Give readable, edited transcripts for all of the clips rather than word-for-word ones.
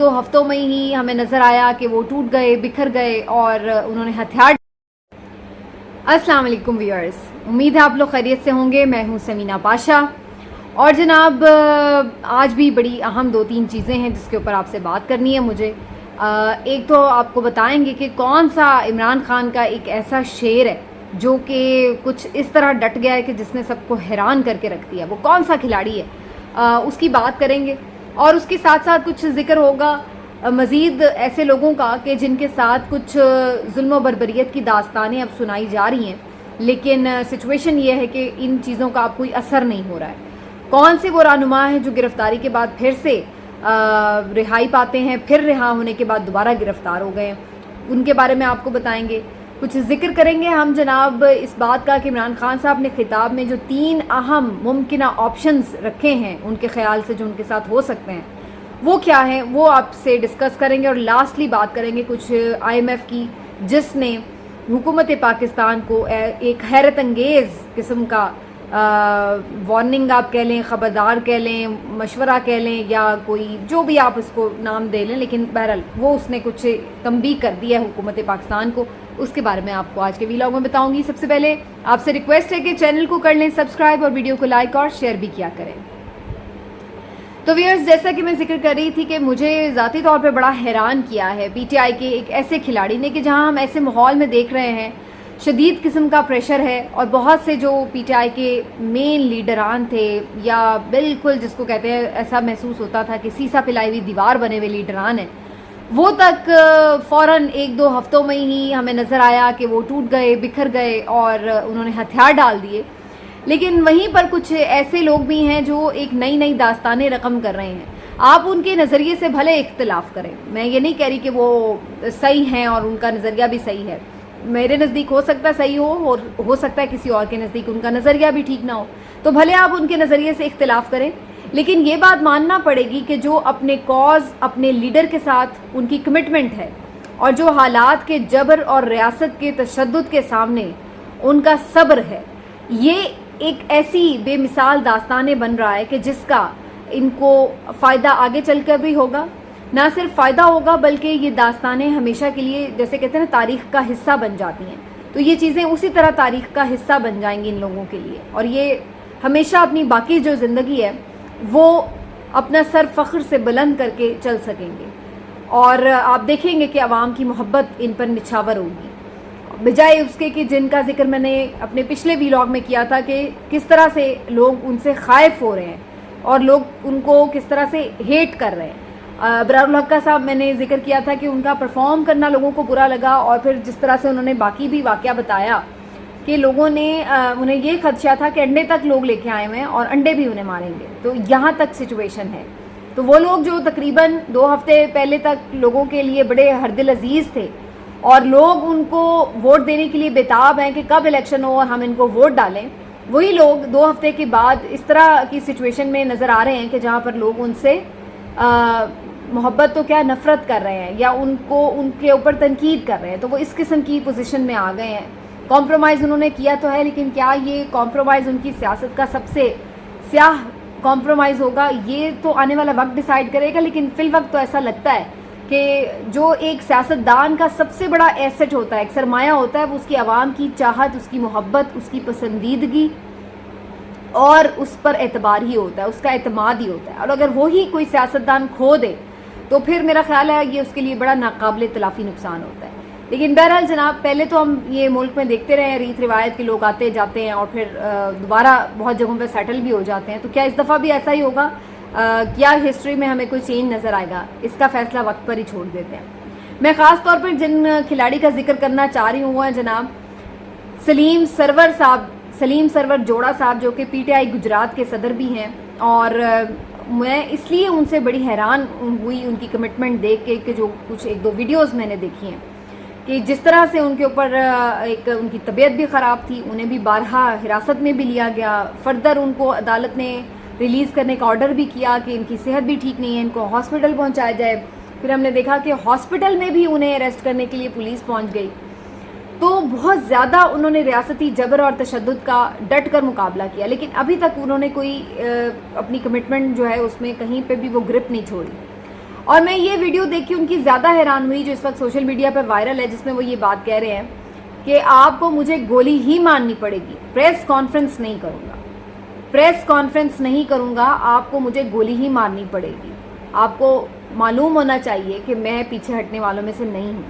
دو ہفتوں میں ہی ہمیں نظر آیا کہ وہ ٹوٹ گئے، بکھر گئے اور انہوں نے ہتھیار. السلام علیکم ویورز، امید ہے آپ لوگ خیریت سے ہوں گے. میں ہوں سمینہ پاشا اور جناب آج بھی بڑی اہم 2-3 چیزیں ہیں جس کے اوپر آپ سے بات کرنی ہے مجھے. ایک تو آپ کو بتائیں گے کہ کون سا عمران خان کا ایک ایسا شعر ہے جو کہ کچھ اس طرح ڈٹ گیا ہے کہ جس نے سب کو حیران کر کے رکھ دیا. وہ کون سا کھلاڑی ہے اس کی بات کریں گے اور اس کے ساتھ ساتھ کچھ ذکر ہوگا مزید ایسے لوگوں کا کہ جن کے ساتھ کچھ ظلم و بربریت کی داستانیں اب سنائی جا رہی ہیں، لیکن سچویشن یہ ہے کہ ان چیزوں کا اب کوئی اثر نہیں ہو رہا ہے. کون سے وہ رہنما ہیں جو گرفتاری کے بعد پھر سے رہائی پاتے ہیں، پھر رہا ہونے کے بعد دوبارہ گرفتار ہو گئے ہیں، ان کے بارے میں آپ کو بتائیں گے. کچھ ذکر کریں گے ہم جناب اس بات کا کہ عمران خان صاحب نے خطاب میں جو 3 اہم ممکنہ آپشنز رکھے ہیں ان کے خیال سے جو ان کے ساتھ ہو سکتے ہیں وہ کیا ہیں، وہ آپ سے ڈسکس کریں گے. اور لاسٹلی بات کریں گے کچھ IMF کی جس نے حکومت پاکستان کو ایک حیرت انگیز قسم کا وارننگ آپ کہہ لیں، خبردار کہہ لیں، مشورہ کہہ لیں، یا کوئی جو بھی آپ اس کو نام دے لیں، لیکن بہرحال وہ اس نے کچھ تنبیہ کر دی ہے حکومت پاکستان کو. اس کے بارے میں آپ کو آج کے ویلاگ میں بتاؤں گی. سب سے پہلے آپ سے ریکویسٹ ہے کہ چینل کو کر لیں سبسکرائب اور ویڈیو کو لائک اور شیئر بھی کیا کریں. تو ویئرز، جیسا کہ میں ذکر کر رہی تھی کہ مجھے ذاتی طور پہ بڑا حیران کیا ہے PTI کے ایک ایسے کھلاڑی نے کہ جہاں ہم ایسے ماحول میں دیکھ رہے ہیں شدید قسم کا پریشر ہے اور بہت سے جو PTI کے مین لیڈران تھے یا بالکل جس کو کہتے ہیں ایسا محسوس ہوتا تھا کہ سیسا پلائی ہوئی دیوار بنے ہوئے لیڈران ہیں، وہ تک فوراً 1-2 ہفتوں میں ہی ہمیں نظر آیا کہ وہ ٹوٹ گئے، بکھر گئے اور انہوں نے ہتھیار ڈال دیے. لیکن وہیں پر کچھ ایسے لوگ بھی ہیں جو ایک نئی داستانیں رقم کر رہے ہیں. آپ ان کے نظریے سے بھلے اختلاف کریں، میں یہ نہیں کہہ رہی کہ وہ صحیح ہیں اور ان کا نظریہ بھی صحیح ہے. میرے نزدیک ہو سکتا ہے صحیح ہو اور ہو سکتا ہے کسی اور کے نزدیک ان کا نظریہ بھی ٹھیک نہ ہو، تو بھلے آپ ان کے نظریے سے اختلاف کریں، لیکن یہ بات ماننا پڑے گی کہ جو اپنے کاز، اپنے لیڈر کے ساتھ ان کی کمٹمنٹ ہے اور جو حالات کے جبر اور ریاست کے تشدد کے سامنے ان کا صبر ہے، یہ ایک ایسی بے مثال داستانیں بن رہا ہے کہ جس کا ان کو فائدہ آگے چل کر بھی ہوگا. نہ صرف فائدہ ہوگا بلکہ یہ داستانیں ہمیشہ کے لیے جیسے کہتے ہیں نا تاریخ کا حصہ بن جاتی ہیں، تو یہ چیزیں اسی طرح تاریخ کا حصہ بن جائیں گی ان لوگوں کے لیے، اور یہ ہمیشہ اپنی باقی جو زندگی ہے وہ اپنا سر فخر سے بلند کر کے چل سکیں گے اور آپ دیکھیں گے کہ عوام کی محبت ان پر نچھاور ہوگی، بجائے اس کے کہ جن کا ذکر میں نے اپنے پچھلے ویلاگ میں کیا تھا کہ کس طرح سے لوگ ان سے خائف ہو رہے ہیں اور لوگ ان کو کس طرح سے ہیٹ کر رہے ہیں. ابرار الحق صاحب میں نے ذکر کیا تھا کہ ان کا پرفارم کرنا لوگوں کو برا لگا، اور پھر جس طرح سے انہوں نے باقی بھی واقعہ بتایا کہ لوگوں نے انہیں یہ خدشہ تھا کہ انڈے تک لوگ لے کے آئے ہوئے ہیں اور انڈے بھی انہیں ماریں گے، تو یہاں تک سچویشن ہے. تو وہ لوگ جو تقریباً 2 ہفتے پہلے تک لوگوں کے لیے بڑے ہردل عزیز تھے اور لوگ ان کو ووٹ دینے کے لیے بےتاب ہیں کہ کب الیکشن ہو اور ہم ان کو ووٹ ڈالیں، وہی لوگ 2 ہفتے کے بعد اس طرح کی سچویشن میں نظر آ رہے ہیں کہ جہاں پر لوگ ان سے محبت تو کیا نفرت کر رہے ہیں یا ان کے اوپر تنقید کر رہے ہیں. تو وہ اس قسم کی پوزیشن میں آ گئے ہیں. کمپرومائز انہوں نے کیا تو ہے، لیکن کیا یہ کمپرومائز ان کی سیاست کا سب سے سیاہ کمپرومائز ہوگا، یہ تو آنے والا وقت ڈیسائیڈ کرے گا. لیکن فی الوقت تو ایسا لگتا ہے کہ جو ایک سیاستدان کا سب سے بڑا ایسٹ ہوتا ہے، ایک سرمایہ ہوتا ہے، وہ اس کی عوام کی چاہت، اس کی محبت، اس کی پسندیدگی اور اس پر اعتبار ہی ہوتا ہے، اس کا اعتماد ہی ہوتا ہے. اور اگر وہی کوئی سیاستدان کھو دے تو پھر میرا خیال ہے یہ اس کے لیے بڑا ناقابل تلافی نقصان ہوتا ہے. لیکن بہرحال جناب، پہلے تو ہم یہ ملک میں دیکھتے رہے ہیں ریت روایت کے لوگ آتے جاتے ہیں اور پھر دوبارہ بہت جگہوں پہ سیٹل بھی ہو جاتے ہیں. تو کیا اس دفعہ بھی ایسا ہی ہوگا؟ کیا ہسٹری میں ہمیں کوئی چینج نظر آئے گا؟ اس کا فیصلہ وقت پر ہی چھوڑ دیتے ہیں. میں خاص طور پر جن کھلاڑی کا ذکر کرنا چاہ رہی ہوں وہ ہیں جناب سلیم سرور جوڑا صاحب، جو کہ PTI گجرات کے صدر بھی ہیں. اور میں اس لیے ان سے بڑی حیران ہوئی ان کی کمٹمنٹ دیکھ کے کہ جو کچھ 1-2 ویڈیوز میں نے دیکھی ہیں کہ جس طرح سے ان کے اوپر ایک ان کی طبیعت بھی خراب تھی، انہیں بھی بارہا حراست میں بھی لیا گیا، فردر ان کو عدالت نے ریلیز کرنے کا آرڈر بھی کیا کہ ان کی صحت بھی ٹھیک نہیں ہے، ان کو ہاسپٹل پہنچایا جائے. پھر ہم نے دیکھا کہ ہاسپٹل میں بھی انہیں اریسٹ کرنے کے لیے پولیس پہنچ گئی. تو بہت زیادہ انہوں نے ریاستی جبر اور تشدد کا ڈٹ کر مقابلہ کیا، لیکن ابھی تک انہوں نے کوئی اپنی کمٹمنٹ جو ہے اس میں کہیں پہ بھی وہ گرپ نہیں چھوڑی. اور میں یہ ویڈیو دیکھ کے ان کی زیادہ حیران ہوئی جو اس وقت سوشل میڈیا پہ وائرل ہے، جس میں وہ یہ بات کہہ رہے ہیں کہ آپ کو مجھے گولی ہی مارنی پڑے گی، پریس کانفرنس نہیں کروں گا، پریس کانفرنس نہیں کروں گا، آپ کو مجھے گولی ہی مارنی پڑے گی۔ آپ کو معلوم ہونا چاہیے کہ میں پیچھے ہٹنے والوں میں سے نہیں ہوں،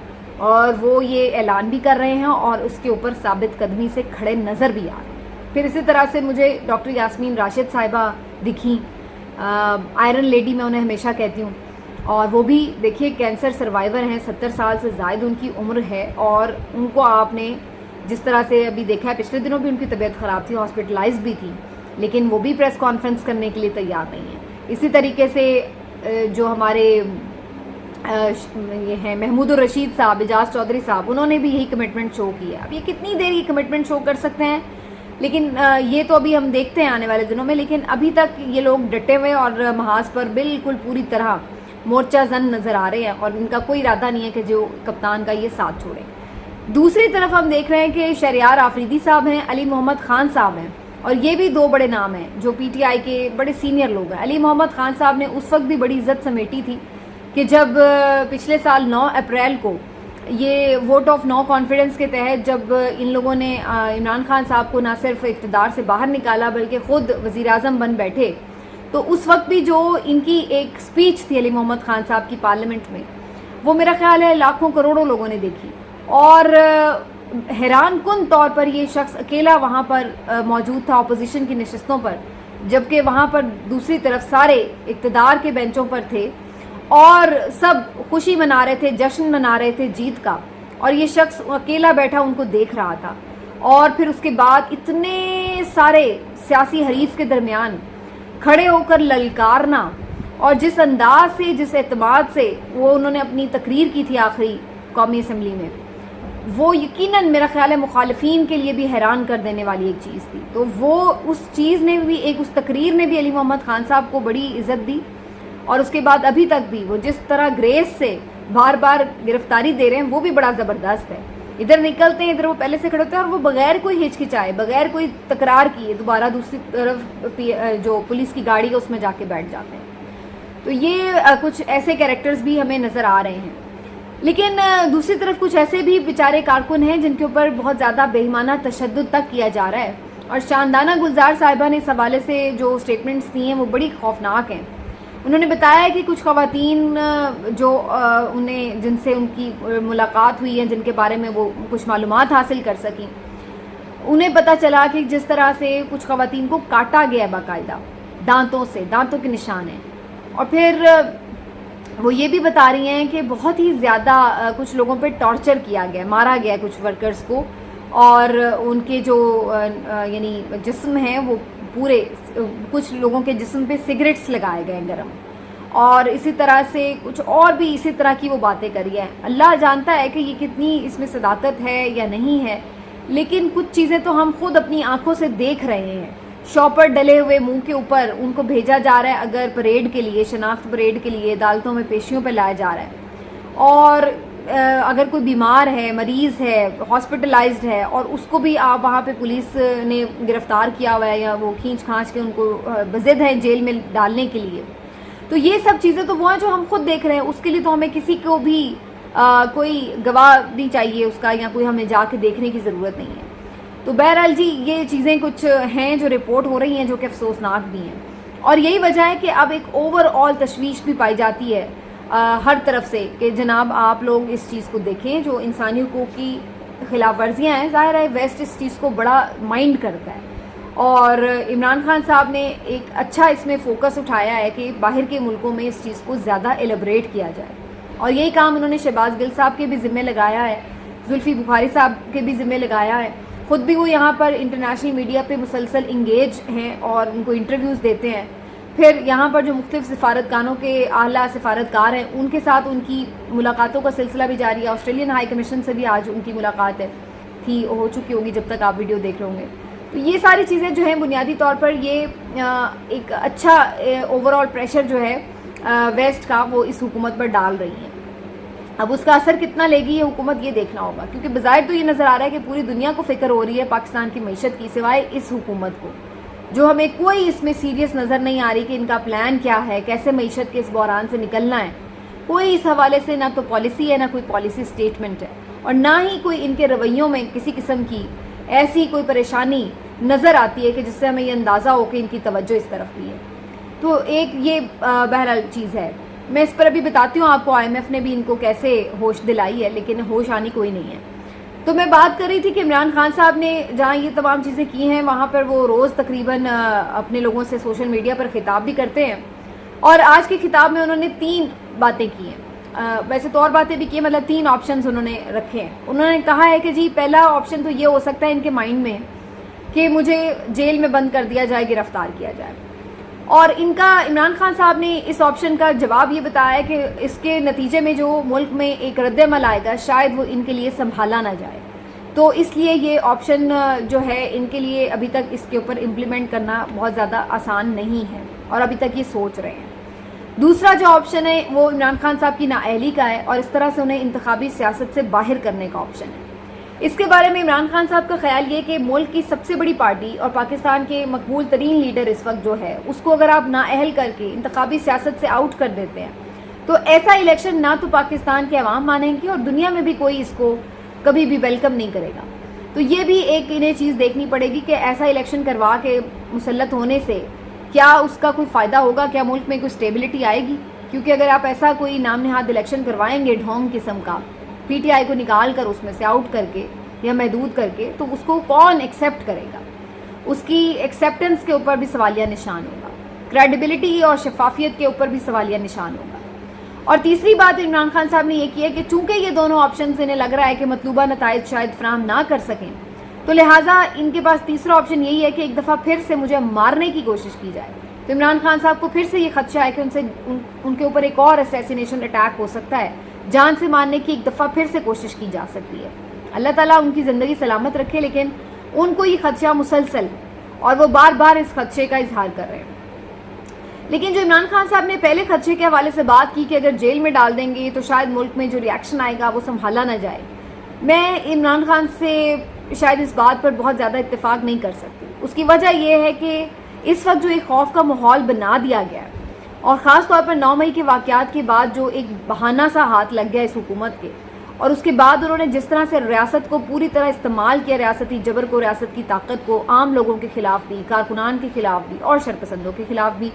اور وہ یہ اعلان بھی کر رہے ہیں اور اس کے اوپر ثابت قدمی سے کھڑے نظر بھی آ رہے ہیں۔ پھر اسی طرح سے مجھے ڈاکٹر یاسمین راشد صاحبہ دکھیں، آئرن لیڈی میں انہیں ہمیشہ کہتی ہوں، اور وہ بھی دیکھیے کینسر سروائیور ہیں، 70 سال سے زائد ان کی عمر ہے، اور ان کو آپ نے جس طرح سے ابھی دیکھا ہے، پچھلے دنوں بھی ان کی طبیعت خراب تھی، ہاسپٹلائز بھی تھی، لیکن وہ بھی پریس کانفرنس کرنے کے لیے تیار نہیں ہیں۔ اسی طریقے سے جو ہمارے یہ ہیں محمود الرشید صاحب، اعجاز چودھری صاحب، انہوں نے بھی یہی کمٹمنٹ شو کی ہے۔ اب یہ کتنی دیر یہ کمٹمنٹ شو کر سکتے ہیں، لیکن یہ تو ابھی ہم دیکھتے ہیں آنے والے دنوں میں، لیکن ابھی تک یہ لوگ ڈٹے ہوئے اور محاذ پر بالکل پوری طرح مورچہ زن نظر آ رہے ہیں، اور ان کا کوئی ارادہ نہیں ہے کہ جو کپتان کا یہ ساتھ چھوڑیں۔ دوسری طرف ہم دیکھ رہے ہیں کہ شہریار آفریدی صاحب ہیں، علی محمد خان صاحب ہیں، اور یہ بھی دو بڑے نام ہیں جو پی ٹی آئی کے بڑے سینئر لوگ ہیں۔ علی محمد خان صاحب نے اس وقت بھی بڑی عزت سمیٹی تھی کہ جب پچھلے سال 9 اپریل کو یہ ووٹ آف نو کانفیڈنس کے تحت جب ان لوگوں نے عمران خان صاحب کو نہ صرف اقتدار سے باہر نکالا بلکہ خود وزیر اعظم بن بیٹھے، تو اس وقت بھی جو ان کی ایک سپیچ تھی علی محمد خان صاحب کی پارلیمنٹ میں، وہ میرا خیال ہے لاکھوں کروڑوں لوگوں نے دیکھی، اور حیران کن طور پر یہ شخص اکیلا وہاں پر موجود تھا اپوزیشن کی نشستوں پر، جبکہ وہاں پر دوسری طرف سارے اقتدار کے بینچوں پر تھے اور سب خوشی منا رہے تھے، جشن منا رہے تھے جیت کا، اور یہ شخص اکیلا بیٹھا ان کو دیکھ رہا تھا۔ اور پھر اس کے بعد اتنے سارے سیاسی حریف کے درمیان کھڑے ہو کر للکارنا، اور جس انداز سے، جس اعتماد سے وہ انہوں نے اپنی تقریر کی تھی آخری قومی اسمبلی میں، وہ یقیناً میرا خیال ہے مخالفین کے لیے بھی حیران کر دینے والی ایک چیز تھی۔ تو وہ اس چیز نے بھی، ایک اس تقریر نے بھی علی محمد خان صاحب کو بڑی عزت دی، اور اس کے بعد ابھی تک بھی وہ جس طرح گریس سے بار بار گرفتاری دے رہے ہیں وہ بھی بڑا زبردست ہے۔ ادھر نکلتے ہیں، ادھر وہ پہلے سے کھڑے ہوتے ہیں اور وہ بغیر کوئی ہچکچائے، بغیر کوئی تکرار کیے دوبارہ دوسری طرف جو پولیس کی گاڑی ہے اس میں جا کے بیٹھ جاتے ہیں۔ تو یہ کچھ ایسے کیریکٹرز بھی ہمیں نظر آ رہے ہیں، لیکن دوسری طرف کچھ ایسے بھی بیچارے کارکن ہیں جن کے اوپر بہت زیادہ بے ایمانہ تشدد تک کیا جا رہا ہے، اور شاندانہ گلزار صاحبہ نے اس حوالے سے جو سٹیٹمنٹس دی ہیں وہ بڑی خوفناک ہیں۔ انہوں نے بتایا کہ کچھ خواتین جو انہیں جن سے ان کی ملاقات ہوئی ہے، جن کے بارے میں وہ کچھ معلومات حاصل کر سکیں، انہیں پتہ چلا کہ جس طرح سے کچھ خواتین کو کاٹا گیا ہے باقاعدہ دانتوں سے، دانتوں کے نشان ہیں، اور پھر وہ یہ بھی بتا رہی ہیں کہ بہت ہی زیادہ کچھ لوگوں پہ ٹارچر کیا گیا، مارا گیا کچھ ورکرز کو، اور ان کے جو یعنی جسم ہیں وہ پورے، کچھ لوگوں کے جسم پہ سگریٹس لگائے گئے گرم، اور اسی طرح سے کچھ اور بھی اسی طرح کی وہ باتیں کری ہیں۔ اللہ جانتا ہے کہ یہ کتنی اس میں صداقت ہے یا نہیں ہے، لیکن کچھ چیزیں تو ہم خود اپنی آنکھوں سے دیکھ رہے ہیں۔ شاپر ڈلے ہوئے منہ کے اوپر ان کو بھیجا جا رہا ہے اگر پریڈ کے لیے، شناخت پریڈ کے لیے عدالتوں میں پیشیوں پہ لایا جا رہا ہے، اور اگر کوئی بیمار ہے، مریض ہے، ہاسپٹلائزڈ ہے، اور اس کو بھی آپ وہاں پہ پولیس نے گرفتار کیا ہوا ہے، یا وہ کھینچ کھانچ کے ان کو بضد ہے جیل میں ڈالنے کے لیے۔ تو یہ سب چیزیں تو وہ ہیں جو ہم خود دیکھ رہے ہیں، اس کے لیے تو ہمیں کسی کو بھی کوئی گواہ نہیں چاہیے اس کا، یا کوئی ہمیں جا کے دیکھنے کی ضرورت نہیں ہے۔ تو بہرحال جی یہ چیزیں کچھ ہیں جو رپورٹ ہو رہی ہیں جو کہ افسوسناک بھی ہیں، اور یہی وجہ ہے کہ اب ایک اوور آل تشویش بھی پائی جاتی ہے ہر طرف سے کہ جناب آپ لوگ اس چیز کو دیکھیں، جو انسانی حقوق کی خلاف ورزیاں ہیں، ظاہر ہے ویسٹ اس چیز کو بڑا مائنڈ کرتا ہے، اور عمران خان صاحب نے ایک اچھا اس میں فوکس اٹھایا ہے کہ باہر کے ملکوں میں اس چیز کو زیادہ ایلیبریٹ کیا جائے، اور یہی کام انہوں نے شہباز گل صاحب کے بھی ذمہ لگایا ہے، زلفی بخاری صاحب کے بھی ذمہ لگایا ہے، خود بھی وہ یہاں پر انٹرنیشنل میڈیا پہ مسلسل انگیج ہیں اور ان کو انٹرویوز دیتے ہیں، پھر یہاں پر جو مختلف سفارتخانوں کے اعلیٰ سفارتکار ہیں ان کے ساتھ ان کی ملاقاتوں کا سلسلہ بھی جاری ہے۔ آسٹریلین ہائی کمیشن سے بھی آج ان کی ملاقات ہو چکی ہوگی جب تک آپ ویڈیو دیکھ رہے ہوں گے۔ تو یہ ساری چیزیں جو ہیں بنیادی طور پر یہ ایک اچھا اوور آل پریشر جو ہے ویسٹ کا وہ اس حکومت پر ڈال رہی ہیں۔ اب اس کا اثر کتنا لے گی یہ حکومت یہ دیکھنا ہوگا، کیونکہ بظاہر تو یہ نظر آ رہا ہے کہ پوری دنیا کو فکر ہو رہی ہے پاکستان کی معیشت کی، سوائے اس حکومت کو، جو ہمیں کوئی اس میں سیریس نظر نہیں آ رہی کہ ان کا پلان کیا ہے، کیسے معیشت کے اس بحران سے نکلنا ہے۔ کوئی اس حوالے سے نہ تو پالیسی ہے نہ کوئی پالیسی سٹیٹمنٹ ہے، اور نہ ہی کوئی ان کے رویوں میں کسی قسم کی ایسی کوئی پریشانی نظر آتی ہے کہ جس سے ہمیں یہ اندازہ ہو کہ ان کی توجہ اس طرف بھی ہے. تو ایک یہ بہرحال چیز ہے. میں اس پر ابھی بتاتی ہوں آپ کو IMF نے بھی ان کو کیسے ہوش دلائی ہے، لیکن ہوش آنی کوئی نہیں ہے. تو میں بات کر رہی تھی کہ عمران خان صاحب نے جہاں یہ تمام چیزیں کی ہیں وہاں پر وہ روز تقریباً اپنے لوگوں سے سوشل میڈیا پر خطاب بھی کرتے ہیں، اور آج کے خطاب میں انہوں نے 3 باتیں کی ہیں. ویسے تو اور باتیں بھی کی ہیں، مطلب 3 آپشنز انہوں نے رکھے ہیں. انہوں نے کہا ہے کہ جی پہلا آپشن تو یہ ہو سکتا ہے ان کے مائنڈ میں کہ مجھے جیل میں بند کر دیا جائے، گرفتار کیا جائے. اور ان کا عمران خان صاحب نے اس آپشن کا جواب یہ بتایا ہے کہ اس کے نتیجے میں جو ملک میں ایک رد عمل آئے گا شاید وہ ان کے لیے سنبھالا نہ جائے. تو اس لیے یہ آپشن جو ہے ان کے لیے ابھی تک اس کے اوپر امپلیمنٹ کرنا بہت زیادہ آسان نہیں ہے، اور ابھی تک یہ سوچ رہے ہیں. دوسرا جو آپشن ہے وہ عمران خان صاحب کی نااہلی کا ہے، اور اس طرح سے انہیں انتخابی سیاست سے باہر کرنے کا آپشن ہے. اس کے بارے میں عمران خان صاحب کا خیال یہ کہ ملک کی سب سے بڑی پارٹی اور پاکستان کے مقبول ترین لیڈر اس وقت جو ہے اس کو اگر آپ نااہل کر کے انتخابی سیاست سے آؤٹ کر دیتے ہیں تو ایسا الیکشن نہ تو پاکستان کے عوام مانیں گی اور دنیا میں بھی کوئی اس کو کبھی بھی ویلکم نہیں کرے گا. تو یہ بھی ایک انہیں چیز دیکھنی پڑے گی کہ ایسا الیکشن کروا کے مسلط ہونے سے کیا اس کا کوئی فائدہ ہوگا، کیا ملک میں کوئی سٹیبلٹی آئے گی. کیونکہ اگر آپ ایسا کوئی نام نہاد الیکشن کروائیں گے ڈھونگ قسم کا، PTI کو نکال کر اس میں سے آؤٹ کر کے یا محدود کر کے، تو اس کو کون ایکسیپٹ کرے گا؟ اس کی ایکسیپٹنس کے اوپر بھی سوالیہ نشان ہوگا، کریڈیبلٹی اور شفافیت کے اوپر بھی سوالیہ نشان ہوگا. اور تیسری بات عمران خان صاحب نے یہ کی ہے کہ چونکہ یہ دونوں آپشنز انہیں لگ رہا ہے کہ مطلوبہ نتائج شاید فراہم نہ کر سکیں، تو لہٰذا ان کے پاس تیسرا آپشن یہی ہے کہ ایک دفعہ پھر سے مجھے مارنے کی کوشش کی جائے. تو عمران خان صاحب کو پھر سے یہ خدشہ ہے کہ ان کے اوپر ایک اور اسیسینیشن اٹیک ہو سکتا ہے، جان سے مارنے کی ایک دفعہ پھر سے کوشش کی جا سکتی ہے. اللہ تعالیٰ ان کی زندگی سلامت رکھے، لیکن ان کو یہ خدشہ مسلسل اور وہ بار بار اس خدشے کا اظہار کر رہے ہیں. لیکن جو عمران خان صاحب نے پہلے خدشے کے حوالے سے بات کی کہ اگر جیل میں ڈال دیں گے تو شاید ملک میں جو ریاکشن آئے گا وہ سنبھالا نہ جائے، میں عمران خان سے شاید اس بات پر بہت زیادہ اتفاق نہیں کر سکتی. اس کی وجہ یہ ہے کہ اس وقت جو ایک خوف کا ماحول بنا دیا گیا ہے، اور خاص طور پر 9 مئی کے واقعات کے بعد جو ایک بہانہ سا ہاتھ لگ گیا اس حکومت کے، اور اس کے بعد انہوں نے جس طرح سے ریاست کو پوری طرح استعمال کیا، ریاستی جبر کو، ریاست کی طاقت کو عام لوگوں کے خلاف بھی، کارکنان کے خلاف بھی اور شرپسندوں کے خلاف بھی،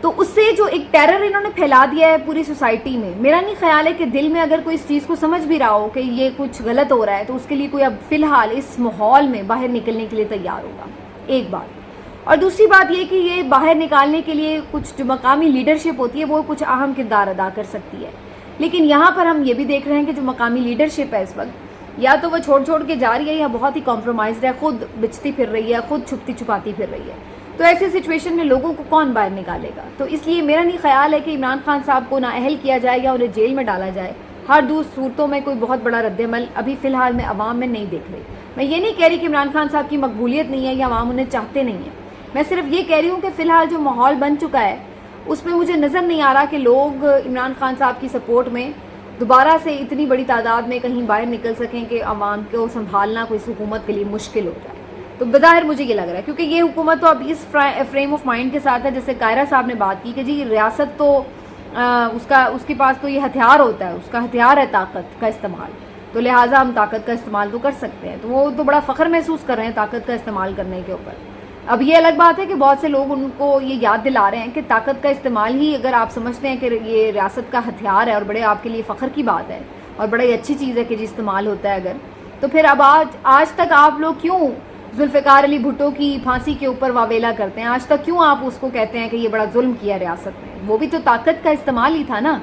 تو اس سے جو ایک ٹیرر انہوں نے پھیلا دیا ہے پوری سوسائٹی میں. میرا نہیں خیال ہے کہ دل میں اگر کوئی اس چیز کو سمجھ بھی رہا ہو کہ یہ کچھ غلط ہو رہا ہے تو اس کے لیے کوئی اب فی الحال اس ماحول میں باہر نکلنے کے لیے تیار ہوگا. ایک بات. اور دوسری بات یہ کہ یہ باہر نکالنے کے لیے کچھ جو مقامی لیڈرشپ ہوتی ہے وہ کچھ اہم کردار ادا کر سکتی ہے. لیکن یہاں پر ہم یہ بھی دیکھ رہے ہیں کہ جو مقامی لیڈرشپ ہے اس وقت یا تو وہ چھوڑ کے جا رہی ہے یا بہت ہی کمپرومائزڈ ہے، خود بچتی پھر رہی ہے، خود چھپتی چھپاتی پھر رہی ہے. تو ایسی سچویشن میں لوگوں کو کون باہر نکالے گا؟ تو اس لیے میرا نہیں خیال ہے کہ عمران خان صاحب کو نااہل کیا جائے یا انہیں جیل میں ڈالا جائے. ہر دوسری صورتوں میں کوئی بہت بڑا رد عمل ابھی فی الحال میں عوام میں نہیں دیکھ رہی. میں یہ نہیں کہہ رہی کہ عمران خان صاحب کی مقبولیت نہیں ہے یا عوام انہیں چاہتے نہیں ہیں، میں صرف یہ کہہ رہی ہوں کہ فی الحال جو ماحول بن چکا ہے اس میں مجھے نظر نہیں آ رہا کہ لوگ عمران خان صاحب کی سپورٹ میں دوبارہ سے اتنی بڑی تعداد میں کہیں باہر نکل سکیں کہ عوام کو سنبھالنا کوئی اس حکومت کے لیے مشکل ہو جائے. تو بظاہر مجھے یہ لگ رہا ہے کیونکہ یہ حکومت تو اب اس فریم آف مائنڈ کے ساتھ ہے جیسے قاہرہ صاحب نے بات کی کہ جی ریاست تو اس کے پاس تو یہ ہتھیار ہوتا ہے، اس کا ہتھیار ہے طاقت کا استعمال، تو لہٰذا ہم طاقت کا استعمال تو کر سکتے ہیں. تو وہ تو بڑا فخر محسوس کر رہے ہیں طاقت کا استعمال کرنے کے اوپر. اب یہ الگ بات ہے کہ بہت سے لوگ ان کو یہ یاد دلا رہے ہیں کہ طاقت کا استعمال ہی اگر آپ سمجھتے ہیں کہ یہ ریاست کا ہتھیار ہے اور بڑے آپ کے لیے فخر کی بات ہے اور بڑی اچھی چیز ہے کہ جی استعمال ہوتا ہے اگر، تو پھر اب آج تک آپ لوگ کیوں ذوالفقار علی بھٹو کی پھانسی کے اوپر واویلا کرتے ہیں؟ آج تک کیوں آپ اس کو کہتے ہیں کہ یہ بڑا ظلم کیا ریاست میں؟ وہ بھی تو طاقت کا استعمال ہی تھا نا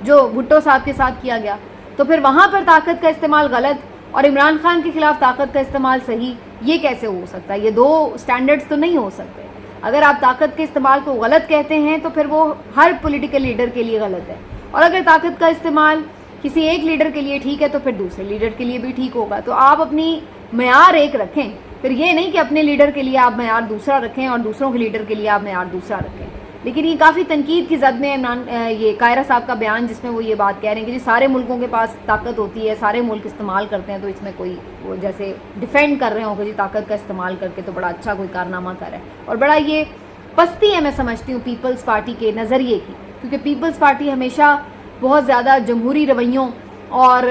جو بھٹو صاحب کے ساتھ کیا گیا. تو پھر وہاں پر طاقت کا استعمال غلط اور عمران خان کے خلاف طاقت کا استعمال صحیح، یہ کیسے ہو سکتا ہے؟ یہ دو سٹینڈرڈز تو نہیں ہو سکتے. اگر آپ طاقت کے استعمال کو غلط کہتے ہیں تو پھر وہ ہر پولیٹیکل لیڈر کے لیے غلط ہے، اور اگر طاقت کا استعمال کسی ایک لیڈر کے لیے ٹھیک ہے تو پھر دوسرے لیڈر کے لیے بھی ٹھیک ہوگا. تو آپ اپنی معیار ایک رکھیں، پھر یہ نہیں کہ اپنے لیڈر کے لیے آپ معیار دوسرا رکھیں اور دوسروں کے لیڈر کے لیے آپ معیار دوسرا رکھیں. لیکن یہ کافی تنقید کی زد میں یہ قاہرہ صاحب کا بیان جس میں وہ یہ بات کہہ رہے ہیں کہ جی سارے ملکوں کے پاس طاقت ہوتی ہے، سارے ملک استعمال کرتے ہیں، تو اس میں کوئی وہ جیسے ڈیفینڈ کر رہے ہوں کہ جی طاقت کا استعمال کر کے تو بڑا اچھا کوئی کارنامہ کر رہا ہے. اور بڑا یہ پستی ہے میں سمجھتی ہوں پیپلز پارٹی کے نظریے کی، کیونکہ پیپلز پارٹی ہمیشہ بہت زیادہ جمہوری رویوں اور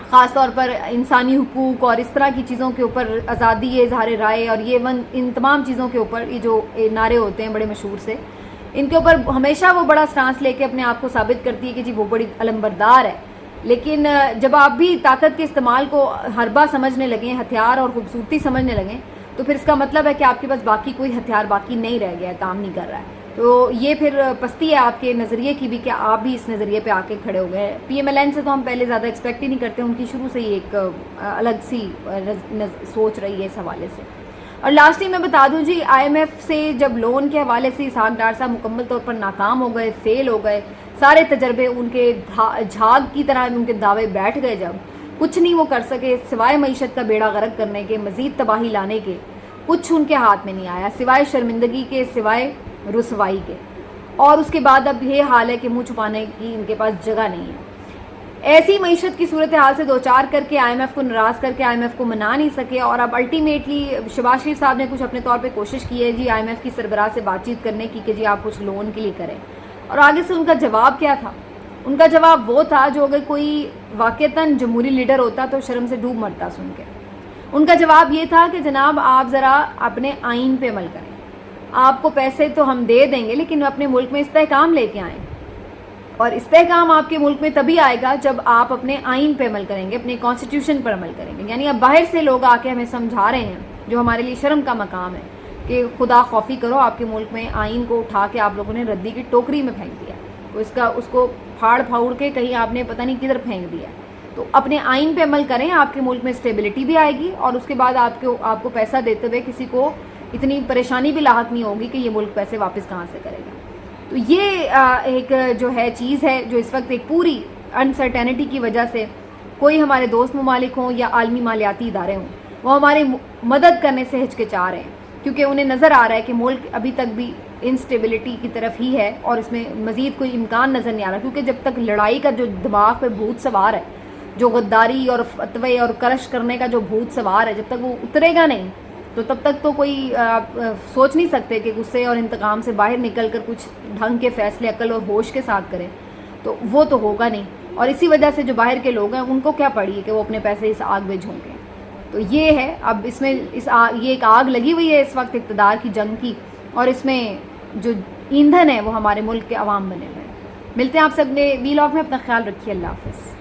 خاص طور پر انسانی حقوق اور اس طرح کی چیزوں کے اوپر، آزادی اظہار رائے اور یہ ان تمام چیزوں کے اوپر یہ جو نعرے ہوتے ہیں بڑے مشہور سے، ان کے اوپر ہمیشہ وہ بڑا سٹانس لے کے اپنے آپ کو ثابت کرتی ہے کہ جی وہ بڑی علمبردار ہے. لیکن جب آپ بھی طاقت کے استعمال کو حربہ سمجھنے لگیں، ہتھیار اور خوبصورتی سمجھنے لگیں، تو پھر اس کا مطلب ہے کہ آپ کے پاس باقی کوئی ہتھیار باقی نہیں رہ گیا ہے، کام نہیں کر رہا ہے. تو یہ پھر پستی ہے آپ کے نظریے کی بھی کہ آپ بھی اس نظریے پہ آ کے کھڑے ہو گئے. پی ایم ایل این سے تو ہم پہلے زیادہ ایکسپیکٹ ہی نہیں کرتے، ان کی شروع سے ہی ایک الگ سی سوچ رہی ہے اس حوالے سے. اور لاسٹلی میں بتا دوں جی، آئی ایم ایف سے جب لون کے حوالے سے اسحاق ڈار صاحب مکمل طور پر ناکام ہو گئے، فیل ہو گئے، سارے تجربے ان کے جھاگ کی طرح ان کے دعوے بیٹھ گئے، جب کچھ نہیں وہ کر سکے سوائے معیشت کا بیڑا غرق کرنے کے، مزید تباہی لانے کے، کچھ ان کے ہاتھ میں نہیں آیا سوائے شرمندگی کے، سوائے رسوائی کے. اور اس کے بعد اب یہ حال ہے کہ منہ چھپانے کی ان کے پاس جگہ نہیں ہے. ایسی معیشت کی صورتحال سے دوچار کر کے آئی ایم ایف کو ناراض کر کے آئی ایم ایف کو منا نہیں سکے، اور اب الٹیمیٹلی شہباز شریف صاحب نے کچھ اپنے طور پہ کوشش کی ہے جی آئی ایم ایف کی سربراہ سے بات چیت کرنے کی کہ جی آپ کچھ لون کے لیے کریں. اور آگے سے ان کا جواب کیا تھا؟ ان کا جواب وہ تھا جو اگر کوئی واقعتاً جمہوری لیڈر ہوتا تو شرم سے ڈوب مرتا سن کے. ان کا جواب یہ تھا کہ جناب آپ ذرا اپنے آئین پہ عمل کریں، آپ کو پیسے تو ہم دے دیں گے لیکن اپنے ملک میں استحکام لے کے آئیں. اور استحکام آپ کے ملک میں تبھی آئے گا جب آپ اپنے آئین پہ عمل کریں گے، اپنے کانسٹیٹیوشن پر عمل کریں گے. یعنی اب باہر سے لوگ آ کے ہمیں سمجھا رہے ہیں، جو ہمارے لیے شرم کا مقام ہے، کہ خدا خوفی کرو، آپ کے ملک میں آئین کو اٹھا کے آپ لوگوں نے ردی کی ٹوکری میں پھینک دیا، اس کو پھاڑ پھاڑ کے کہیں آپ نے پتہ نہیں کدھر پھینک دیا. تو اپنے آئین پہ عمل کریں، آپ کے ملک میں اسٹیبلٹی بھی آئے گی، اور اس کے بعد آپ کو پیسہ دیتے ہوئے کسی کو اتنی پریشانی بھی لاحق نہیں ہوگی کہ یہ ملک پیسے واپس کہاں سے کرے گا. تو یہ ایک جو ہے چیز ہے جو اس وقت ایک پوری انسرٹینٹی کی وجہ سے کوئی ہمارے دوست ممالک ہوں یا عالمی مالیاتی ادارے ہوں، وہ ہماری مدد کرنے سے ہچکچا رہے ہیں، کیونکہ انہیں نظر آ رہا ہے کہ ملک ابھی تک بھی انسٹیبلٹی کی طرف ہی ہے اور اس میں مزید کوئی امکان نظر نہیں آ رہا. کیونکہ جب تک لڑائی کا جو دماغ پہ بھوت سوار ہے، جو غداری اور فتوے اور کرش کرنے کا جو بھوت سوار ہے، جب تک وہ اترے گا نہیں تو تب تک تو کوئی سوچ نہیں سکتے کہ غصے اور انتقام سے باہر نکل کر کچھ ڈھنگ کے فیصلے عقل اور ہوش کے ساتھ کریں. تو وہ تو ہوگا نہیں، اور اسی وجہ سے جو باہر کے لوگ ہیں ان کو کیا پڑی ہے کہ وہ اپنے پیسے اس آگ میں جھونکیں. تو یہ ہے اب اس میں یہ ایک آگ لگی ہوئی ہے اس وقت اقتدار کی جنگ کی، اور اس میں جو ایندھن ہے وہ ہمارے ملک کے عوام بنے ہوئے ہیں. ملتے ہیں آپ سب نے وی لاگ میں، اپنا خیال رکھیے، اللہ حافظ.